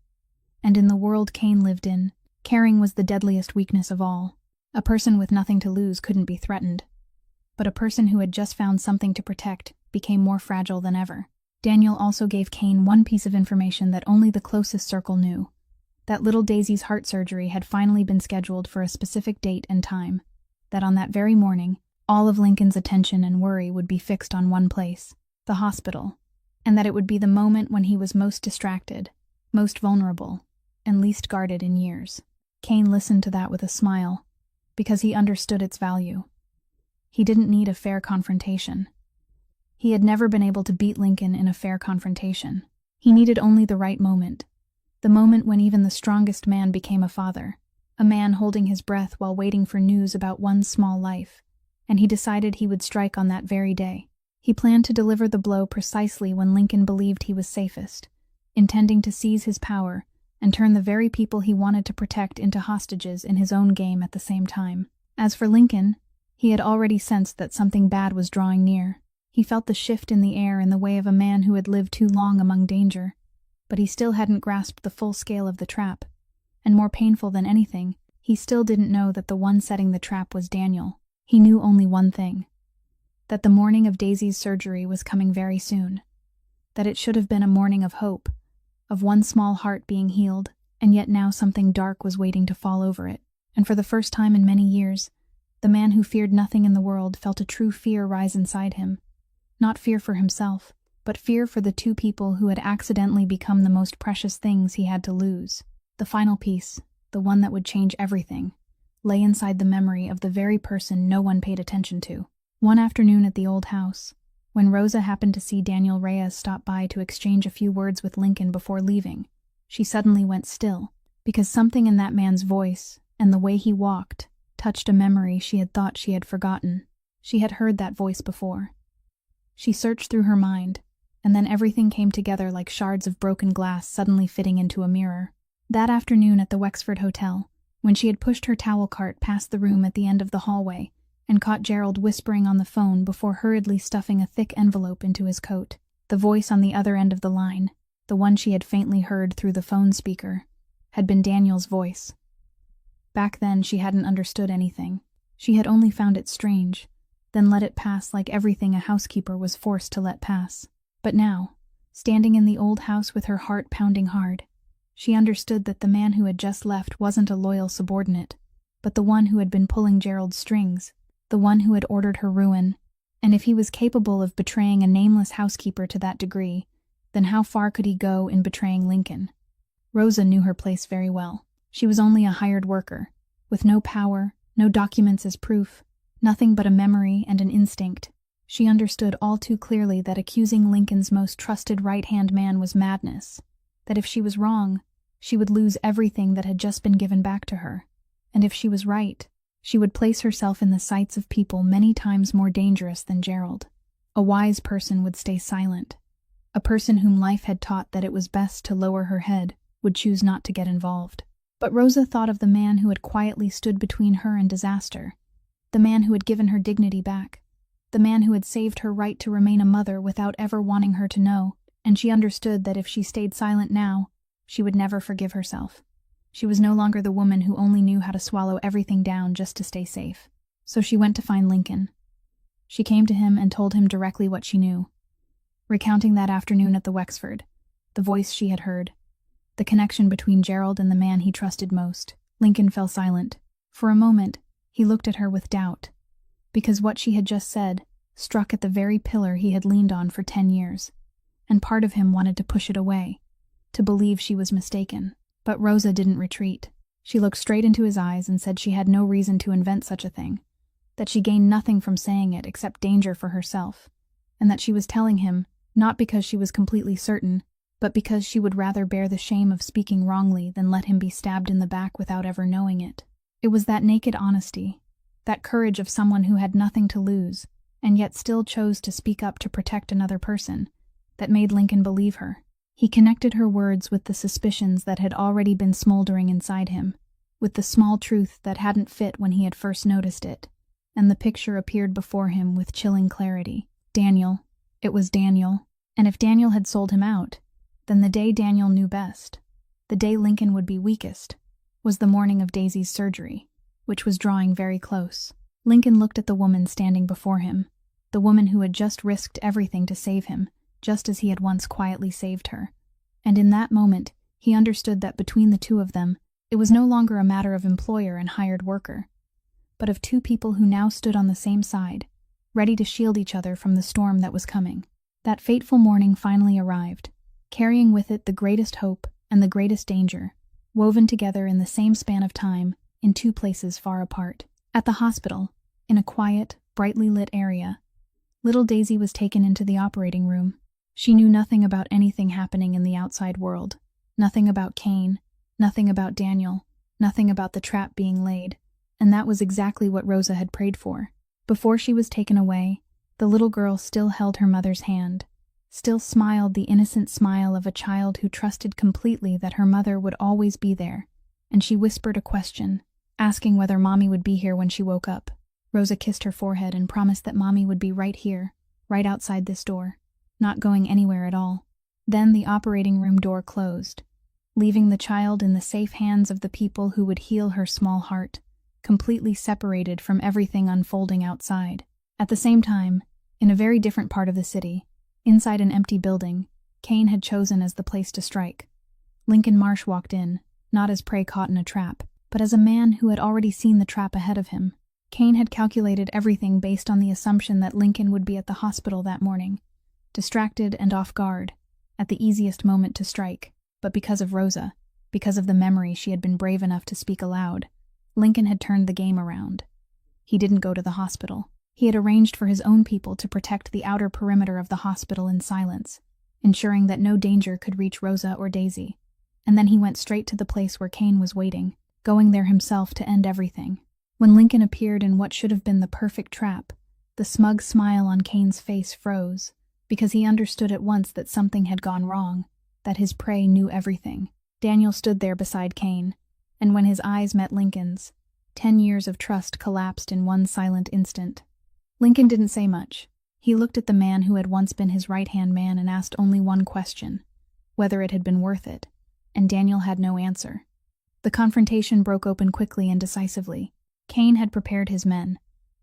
And in the world Kane lived in, caring was the deadliest weakness of all. A person with nothing to lose couldn't be threatened, but a person who had just found something to protect became more fragile than ever. Daniel also gave Kane one piece of information that only the closest circle knew, that little Daisy's heart surgery had finally been scheduled for a specific date and time, that on that very morning, all of Lincoln's attention and worry would be fixed on one place, the hospital, and that it would be the moment when he was most distracted, most vulnerable, and least guarded in years. Kane listened to that with a smile, because he understood its value. He didn't need a fair confrontation. He had never been able to beat Lincoln in a fair confrontation. He needed only the right moment, the moment when even the strongest man became a father, a man holding his breath while waiting for news about one small life, and he decided he would strike on that very day. He planned to deliver the blow precisely when Lincoln believed he was safest, intending to seize his power and turn the very people he wanted to protect into hostages in his own game at the same time. As for Lincoln, he had already sensed that something bad was drawing near. He felt the shift in the air in the way of a man who had lived too long among danger, but he still hadn't grasped the full scale of the trap. And more painful than anything, he still didn't know that the one setting the trap was Daniel. He knew only one thing, that the morning of Daisy's surgery was coming very soon, that it should have been a morning of hope, of one small heart being healed, and yet now something dark was waiting to fall over it. And for the first time in many years, the man who feared nothing in the world felt a true fear rise inside him. Not fear for himself, but fear for the two people who had accidentally become the most precious things he had to lose. The final piece, the one that would change everything, lay inside the memory of the very person no one paid attention to. One afternoon at the old house, when Rosa happened to see Daniel Reyes stop by to exchange a few words with Lincoln before leaving, she suddenly went still, because something in that man's voice and the way he walked touched a memory she had thought she had forgotten. She had heard that voice before. She searched through her mind, and then everything came together like shards of broken glass suddenly fitting into a mirror. That afternoon at the Wexford Hotel, when she had pushed her towel cart past the room at the end of the hallway and caught Gerald whispering on the phone before hurriedly stuffing a thick envelope into his coat, the voice on the other end of the line, the one she had faintly heard through the phone speaker, had been Daniel's voice. Back then she hadn't understood anything. She had only found it strange, then let it pass like everything a housekeeper was forced to let pass. But now, standing in the old house with her heart pounding hard, she understood that the man who had just left wasn't a loyal subordinate, but the one who had been pulling Gerald's strings, the one who had ordered her ruin. And if he was capable of betraying a nameless housekeeper to that degree, then how far could he go in betraying Lincoln? Rosa knew her place very well. She was only a hired worker, with no power, no documents as proof, nothing but a memory and an instinct. She understood all too clearly that accusing Lincoln's most trusted right-hand man was madness, that if she was wrong, she would lose everything that had just been given back to her, and if she was right, she would place herself in the sights of people many times more dangerous than Gerald. A wise person would stay silent. A person whom life had taught that it was best to lower her head would choose not to get involved. But Rosa thought of the man who had quietly stood between her and disaster, the man who had given her dignity back, the man who had saved her right to remain a mother without ever wanting her to know, and she understood that if she stayed silent now, she would never forgive herself. She was no longer the woman who only knew how to swallow everything down just to stay safe. So she went to find Lincoln. She came to him and told him directly what she knew, recounting that afternoon at the Wexford, the voice she had heard, the connection between Gerald and the man he trusted most. Lincoln fell silent. For a moment, he looked at her with doubt, because what she had just said struck at the very pillar he had leaned on for 10 years, and part of him wanted to push it away, to believe she was mistaken. But Rosa didn't retreat. She looked straight into his eyes and said she had no reason to invent such a thing, that she gained nothing from saying it except danger for herself, and that she was telling him, not because she was completely certain, but because she would rather bear the shame of speaking wrongly than let him be stabbed in the back without ever knowing it. It was that naked honesty, that courage of someone who had nothing to lose, and yet still chose to speak up to protect another person, that made Lincoln believe her. He connected her words with the suspicions that had already been smoldering inside him, with the small truth that hadn't fit when he had first noticed it, and the picture appeared before him with chilling clarity. Daniel. It was Daniel. And if Daniel had sold him out, then the day Daniel knew best, the day Lincoln would be weakest, was the morning of Daisy's surgery, which was drawing very close. Lincoln looked at the woman standing before him, the woman who had just risked everything to save him, just as he had once quietly saved her. And in that moment, he understood that between the two of them, it was no longer a matter of employer and hired worker, but of two people who now stood on the same side, ready to shield each other from the storm that was coming. That fateful morning finally arrived, carrying with it the greatest hope and the greatest danger, woven together in the same span of time, in two places far apart. At the hospital, in a quiet, brightly lit area, little Daisy was taken into the operating room. She knew nothing about anything happening in the outside world, nothing about Kane, nothing about Daniel, nothing about the trap being laid, and that was exactly what Rosa had prayed for. Before she was taken away, the little girl still held her mother's hand, still smiled the innocent smile of a child who trusted completely that her mother would always be there, and she whispered a question, asking whether Mommy would be here when she woke up. Rosa kissed her forehead and promised that Mommy would be right here, right outside this door, not going anywhere at all. Then the operating room door closed, leaving the child in the safe hands of the people who would heal her small heart, completely separated from everything unfolding outside. At the same time, in a very different part of the city, inside an empty building, Kane had chosen as the place to strike. Lincoln Marsh walked in, not as prey caught in a trap, but as a man who had already seen the trap ahead of him. Kane had calculated everything based on the assumption that Lincoln would be at the hospital that morning, distracted and off guard, at the easiest moment to strike. But because of Rosa, because of the memory she had been brave enough to speak aloud, Lincoln had turned the game around. He didn't go to the hospital. He had arranged for his own people to protect the outer perimeter of the hospital in silence, ensuring that no danger could reach Rosa or Daisy. And then he went straight to the place where Kane was waiting, going there himself to end everything. When Lincoln appeared in what should have been the perfect trap, the smug smile on Kane's face froze, because he understood at once that something had gone wrong, that his prey knew everything. Daniel stood there beside Kane, and when his eyes met Lincoln's, 10 years of trust collapsed in one silent instant. Lincoln didn't say much. He looked at the man who had once been his right-hand man and asked only one question, whether it had been worth it, and Daniel had no answer. The confrontation broke open quickly and decisively. Kane had prepared his men,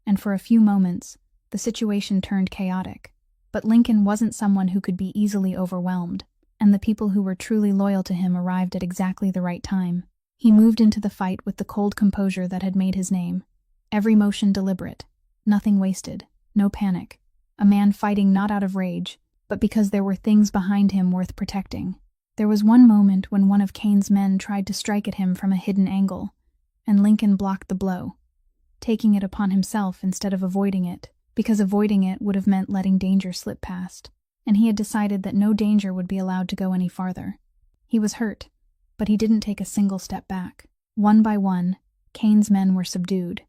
and for a few moments, The situation turned chaotic. But Lincoln wasn't someone who could be easily overwhelmed, and the people who were truly loyal to him arrived at exactly the right time. He moved into the fight with the cold composure that had made his name. Every motion deliberate, nothing wasted, no panic. A man fighting not out of rage, but because there were things behind him worth protecting. There was one moment when one of Kane's men tried to strike at him from a hidden angle, and Lincoln blocked the blow, taking it upon himself instead of avoiding it, because avoiding it would have meant letting danger slip past, and he had decided that no danger would be allowed to go any farther. He was hurt, but he didn't take a single step back. One by one, Kane's men were subdued,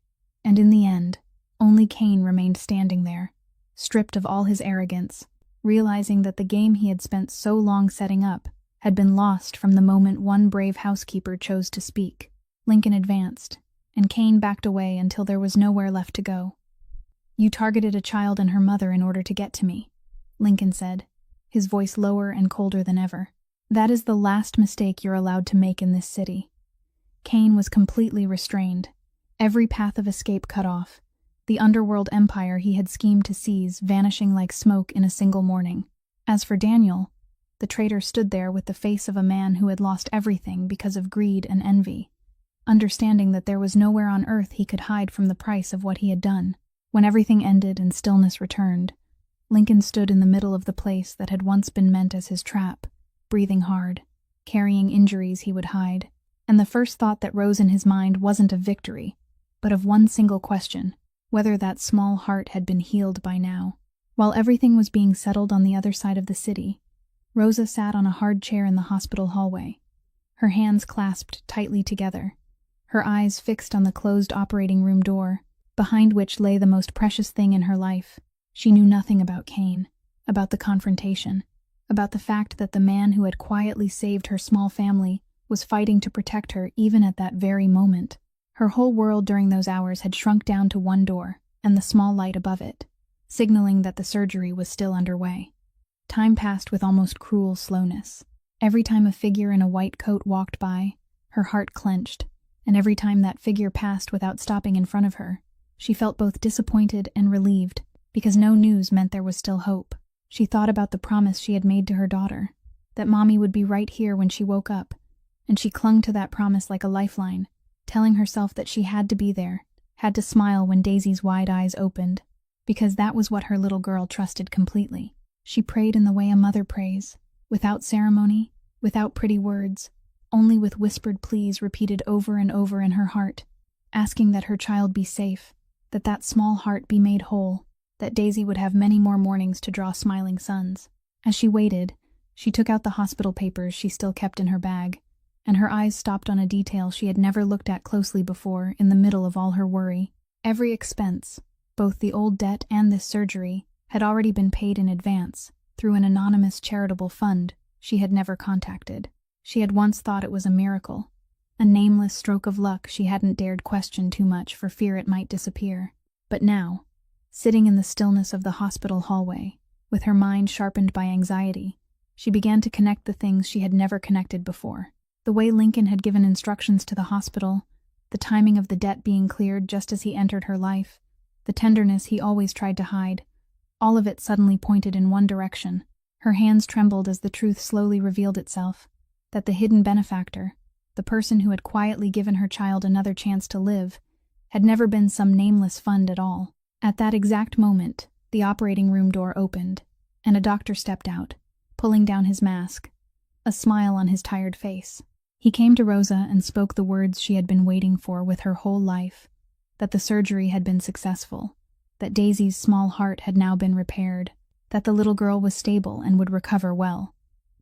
and in the end, only Kane remained standing there, stripped of all his arrogance, realizing that the game he had spent so long setting up had been lost from the moment one brave housekeeper chose to speak. Lincoln advanced, and Kane backed away until there was nowhere left to go. "You targeted a child and her mother in order to get to me," Lincoln said, his voice lower and colder than ever. "That is the last mistake you're allowed to make in this city." Kane was completely restrained, every path of escape cut off, the underworld empire he had schemed to seize vanishing like smoke in a single morning. As for Daniel, the traitor stood there with the face of a man who had lost everything because of greed and envy, understanding that there was nowhere on earth he could hide from the price of what he had done. When everything ended and stillness returned, Lincoln stood in the middle of the place that had once been meant as his trap, breathing hard, carrying injuries he would hide, and the first thought that rose in his mind wasn't of victory, but of one single question: whether that small heart had been healed by now. While everything was being settled on the other side of the city, Rosa sat on a hard chair in the hospital hallway, her hands clasped tightly together, her eyes fixed on the closed operating room door, behind which lay the most precious thing in her life. She knew nothing about Kane, about the confrontation, about the fact that the man who had quietly saved her small family was fighting to protect her even at that very moment. Her whole world during those hours had shrunk down to one door and the small light above it, signaling that the surgery was still underway. Time passed with almost cruel slowness. Every time a figure in a white coat walked by, her heart clenched, and every time that figure passed without stopping in front of her, she felt both disappointed and relieved, because no news meant there was still hope. She thought about the promise she had made to her daughter, that Mommy would be right here when she woke up, and she clung to that promise like a lifeline, telling herself that she had to be there, had to smile when Daisy's wide eyes opened, because that was what her little girl trusted completely. She prayed in the way a mother prays, without ceremony, without pretty words, only with whispered pleas repeated over and over in her heart, asking that her child be safe, that small heart be made whole, that Daisy would have many more mornings to draw smiling suns. As she waited, she took out the hospital papers she still kept in her bag, and her eyes stopped on a detail she had never looked at closely before in the middle of all her worry. Every expense, both the old debt and this surgery, had already been paid in advance, through an anonymous charitable fund she had never contacted. She had once thought it was a miracle, a nameless stroke of luck she hadn't dared question too much for fear it might disappear. But now, sitting in the stillness of the hospital hallway, with her mind sharpened by anxiety, she began to connect the things she had never connected before. The way Lincoln had given instructions to the hospital, the timing of the debt being cleared just as he entered her life, the tenderness he always tried to hide, all of it suddenly pointed in one direction. Her hands trembled as the truth slowly revealed itself, that the hidden benefactor, the person who had quietly given her child another chance to live, had never been some nameless fund at all. At that exact moment, the operating room door opened, and a doctor stepped out, pulling down his mask, a smile on his tired face. He came to Rosa and spoke the words she had been waiting for with her whole life, that the surgery had been successful, that Daisy's small heart had now been repaired, that the little girl was stable and would recover well,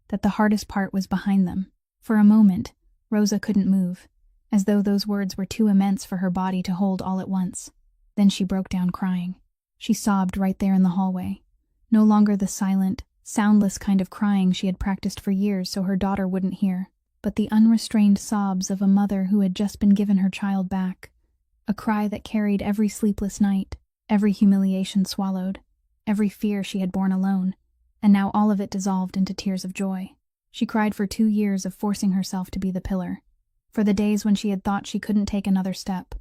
that the hardest part was behind them. For a moment, Rosa couldn't move, as though those words were too immense for her body to hold all at once. Then she broke down crying. She sobbed right there in the hallway, no longer the silent, soundless kind of crying she had practiced for years so her daughter wouldn't hear, but the unrestrained sobs of a mother who had just been given her child back, a cry that carried every sleepless night, every humiliation swallowed, every fear she had borne alone, and now all of it dissolved into tears of joy. She cried for 2 years of forcing herself to be the pillar, for the days when she had thought she couldn't take another step,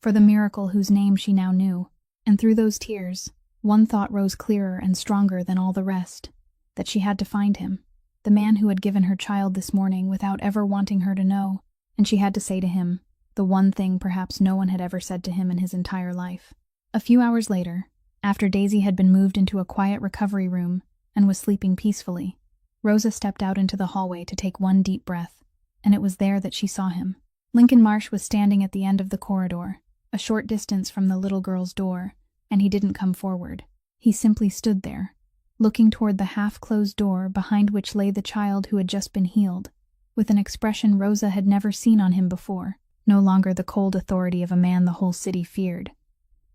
for the miracle whose name she now knew, and through those tears, One thought rose clearer and stronger than all the rest, that she had to find him, the man who had given her child this morning without ever wanting her to know, and she had to say to him the one thing perhaps no one had ever said to him in his entire life. A few hours later, after Daisy had been moved into a quiet recovery room and was sleeping peacefully, Rosa stepped out into the hallway to take one deep breath, and it was there that she saw him. Lincoln Marsh was standing at the end of the corridor, a short distance from the little girl's door, and he didn't come forward. He simply stood there, looking toward the half-closed door behind which lay the child who had just been healed, with an expression Rosa had never seen on him before, no longer the cold authority of a man the whole city feared,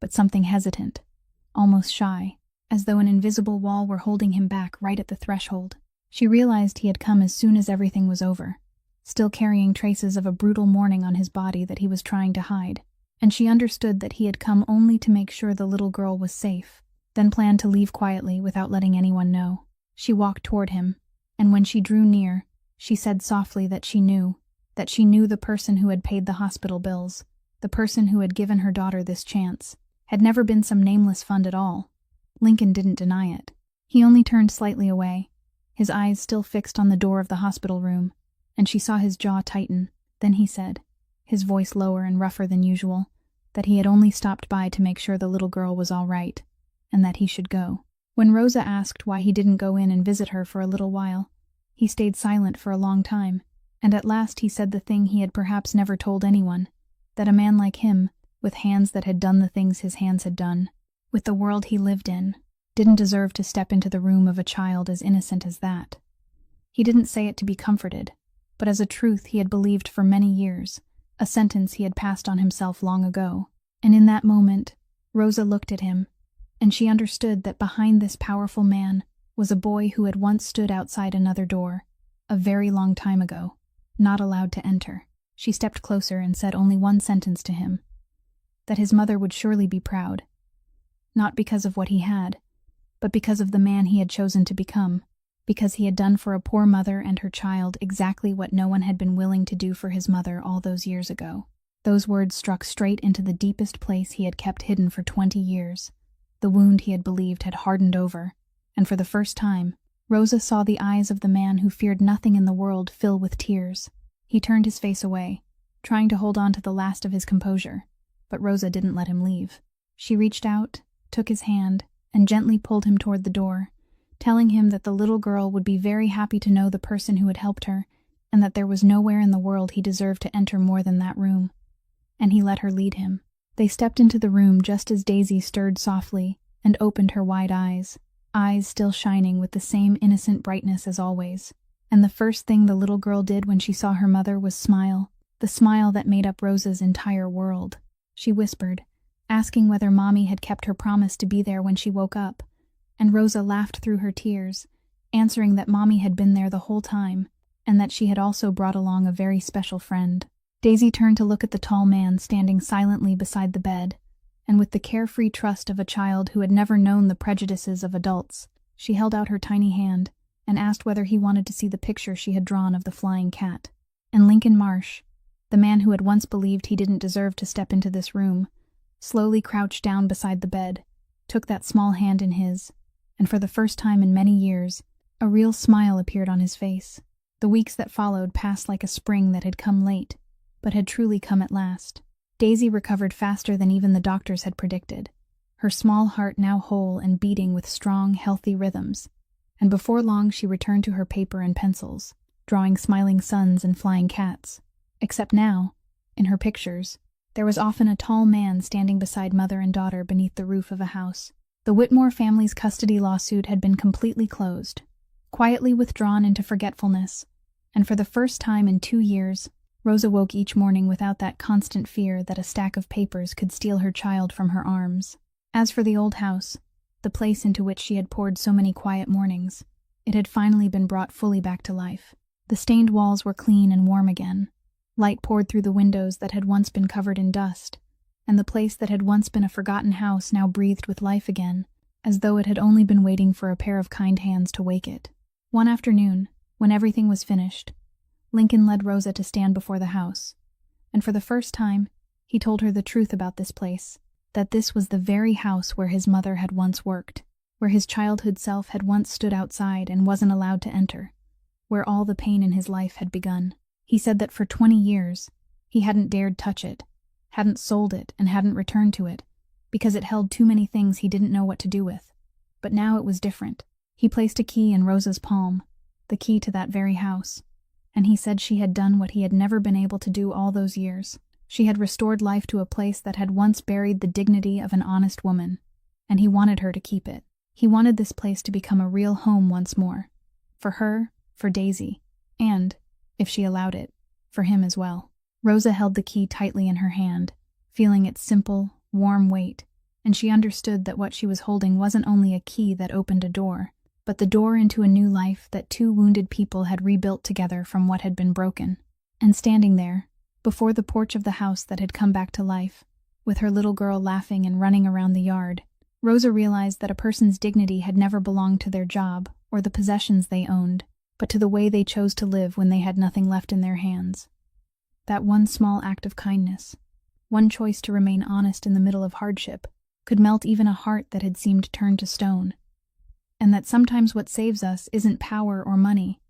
but something hesitant, almost shy, as though an invisible wall were holding him back right at the threshold. She realized he had come as soon as everything was over, still carrying traces of a brutal mourning on his body that he was trying to hide, and she understood that he had come only to make sure the little girl was safe, then planned to leave quietly without letting anyone know. She walked toward him, and when she drew near, she said softly that she knew the person who had paid the hospital bills, the person who had given her daughter this chance, had never been some nameless fund at all. Lincoln didn't deny it. He only turned slightly away, his eyes still fixed on the door of the hospital room, and she saw his jaw tighten. Then he said, his voice lower and rougher than usual, that he had only stopped by to make sure the little girl was all right, and that he should go. When Rosa asked why he didn't go in and visit her for a little while, he stayed silent for a long time, and at last he said the thing he had perhaps never told anyone, that a man like him, with hands that had done the things his hands had done, with the world he lived in, didn't deserve to step into the room of a child as innocent as that. He didn't say it to be comforted, but as a truth he had believed for many years, a sentence he had passed on himself long ago. And in that moment, Rosa looked at him, and she understood that behind this powerful man was a boy who had once stood outside another door, a very long time ago, not allowed to enter. She stepped closer and said only one sentence to him, that his mother would surely be proud, not because of what he had, but because of the man he had chosen to become, because he had done for a poor mother and her child exactly what no one had been willing to do for his mother all those years ago. Those words struck straight into the deepest place he had kept hidden for 20 years. The wound he had believed had hardened over, and for the first time, Rosa saw the eyes of the man who feared nothing in the world fill with tears. He turned his face away, trying to hold on to the last of his composure, but Rosa didn't let him leave. She reached out, took his hand, and gently pulled him toward the door, telling him that the little girl would be very happy to know the person who had helped her, and that there was nowhere in the world he deserved to enter more than that room. And he let her lead him. They stepped into the room just as Daisy stirred softly and opened her wide eyes still shining with the same innocent brightness as always. And the first thing the little girl did when she saw her mother was smile, the smile that made up Rosa's entire world. She whispered, asking whether Mommy had kept her promise to be there when she woke up, and Rosa laughed through her tears, answering that Mommy had been there the whole time, and that she had also brought along a very special friend. Daisy turned to look at the tall man standing silently beside the bed, and with the carefree trust of a child who had never known the prejudices of adults, she held out her tiny hand and asked whether he wanted to see the picture she had drawn of the flying cat. And Lincoln Marsh, the man who had once believed he didn't deserve to step into this room, slowly crouched down beside the bed, took that small hand in his, and for the first time in many years, a real smile appeared on his face. The weeks that followed passed like a spring that had come late, but had truly come at last. Daisy recovered faster than even the doctors had predicted, her small heart now whole and beating with strong, healthy rhythms, and before long she returned to her paper and pencils, drawing smiling suns and flying cats. Except now, in her pictures, there was often a tall man standing beside mother and daughter beneath the roof of a house. The Whitmore family's custody lawsuit had been completely closed, quietly withdrawn into forgetfulness, and for the first time in 2 years, Rosa woke each morning without that constant fear that a stack of papers could steal her child from her arms. As for the old house, the place into which she had poured so many quiet mornings, it had finally been brought fully back to life. The stained walls were clean and warm again. Light poured through the windows that had once been covered in dust, and the place that had once been a forgotten house now breathed with life again, as though it had only been waiting for a pair of kind hands to wake it. One afternoon, when everything was finished, Lincoln led Rosa to stand before the house, and for the first time, he told her the truth about this place, that this was the very house where his mother had once worked, where his childhood self had once stood outside and wasn't allowed to enter, where all the pain in his life had begun. He said that for 20 years, he hadn't dared touch it, hadn't sold it, and hadn't returned to it, because it held too many things he didn't know what to do with. But now it was different. He placed a key in Rosa's palm, the key to that very house, and he said she had done what he had never been able to do all those years. She had restored life to a place that had once buried the dignity of an honest woman, and he wanted her to keep it. He wanted this place to become a real home once more. For her, for Daisy, and, if she allowed it, for him as well. Rosa held the key tightly in her hand, feeling its simple, warm weight, and she understood that what she was holding wasn't only a key that opened a door, but the door into a new life that two wounded people had rebuilt together from what had been broken. And standing there, before the porch of the house that had come back to life, with her little girl laughing and running around the yard, Rosa realized that a person's dignity had never belonged to their job or the possessions they owned, but to the way they chose to live when they had nothing left in their hands. That one small act of kindness, one choice to remain honest in the middle of hardship, could melt even a heart that had seemed turned to stone. And that sometimes what saves us isn't power or money,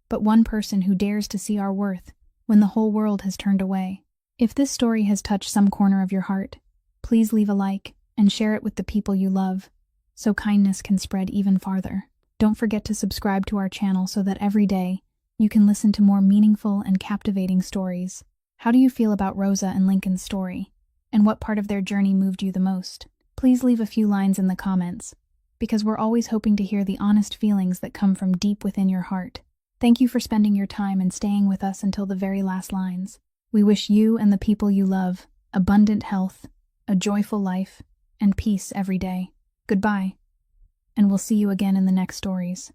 but one person who dares to see our worth when the whole world has turned away. If this story has touched some corner of your heart, please leave a like and share it with the people you love, so kindness can spread even farther. Don't forget to subscribe to our channel so that every day you can listen to more meaningful and captivating stories. How do you feel about Rosa and Lincoln's story? And what part of their journey moved you the most? Please leave a few lines in the comments, because we're always hoping to hear the honest feelings that come from deep within your heart. Thank you for spending your time and staying with us until the very last lines. We wish you and the people you love abundant health, a joyful life, and peace every day. Goodbye, and we'll see you again in the next stories.